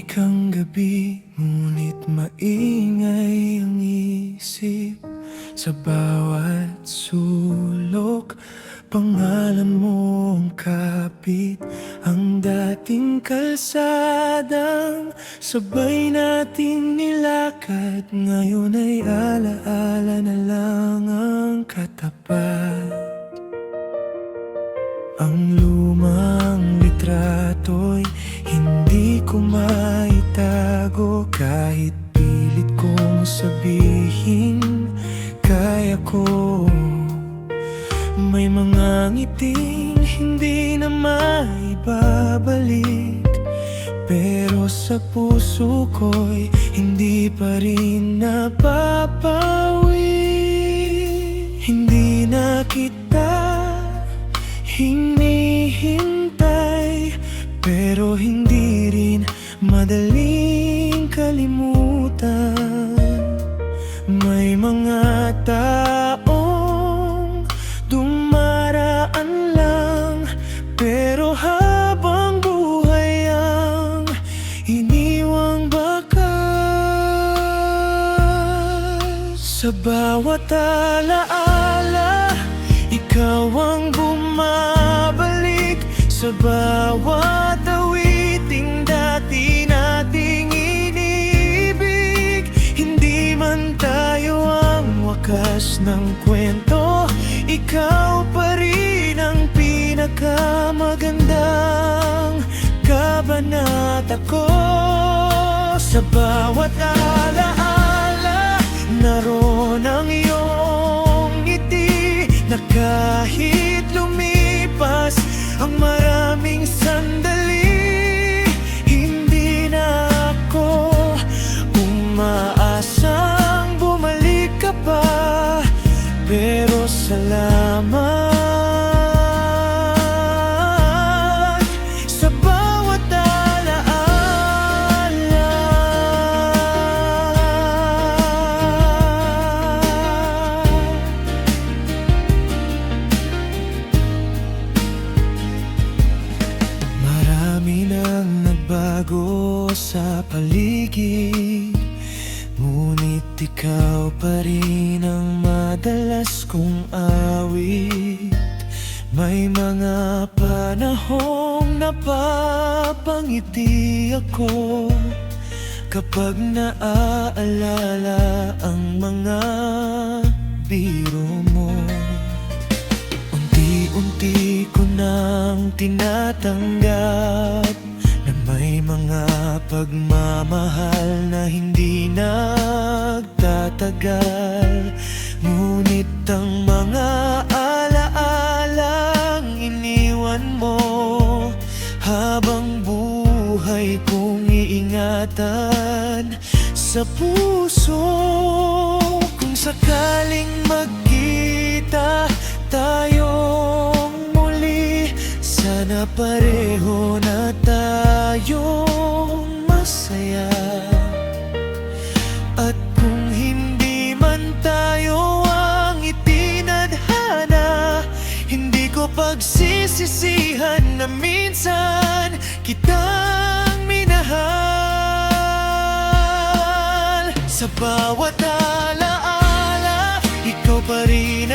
Tahimik ang gabi, ngunit maingay ang isip. Sa bawat sulok, pangalan mo ang kapit. Ang dating kalsadang sabay nating nilakad, ngayon ay alaala na lang ang katapat. Ang lumang litrato'y hindi ko maitago, kahit pilit kong sabihin kaya ko. May mga ngiting hindi na maibabalik, pero sa puso ko'y hindi pa rin napapawi. Hindi na kita hinihintay, pero hindi rin madaling kalimutan. May mga taong dumaraan lang, pero habang buhay ang iniwang bakas. Sa bawat alaala, ikaw ang bumabalik. Sa bawat awiting dati nating iniibig, hindi man tayo ang wakas ng kwento, ikaw pa rin ang pinakamagandang kabanata ko. Sa bawat alaala, naroon ang iyong ngiti, na kahit lumipas ang maraming sandali, hindi na ako umaasang bumalik ka pa. Pero salamat sa bawat alaala. Marami nang nagbago sa paligid, ngunit ikaw pa rin ang madalas kong awit. May mga panahong napapangiti ako kapag naaalala ang mga biro mo. Unti-unti ko nang tinatanggap na may mga pagmamahal na hindi nagtatagal, ngunit ang mga alaalang iniwan mo habang buhay kong iingatan sa puso. Kung sakaling magkita tayong muli, sana pareho na tayong masaya. At kung hindi man tayo ang itinadhana, hindi ko pagsisisihan na minsan kitang minahal. Sa bawat alaala, ikaw pa rin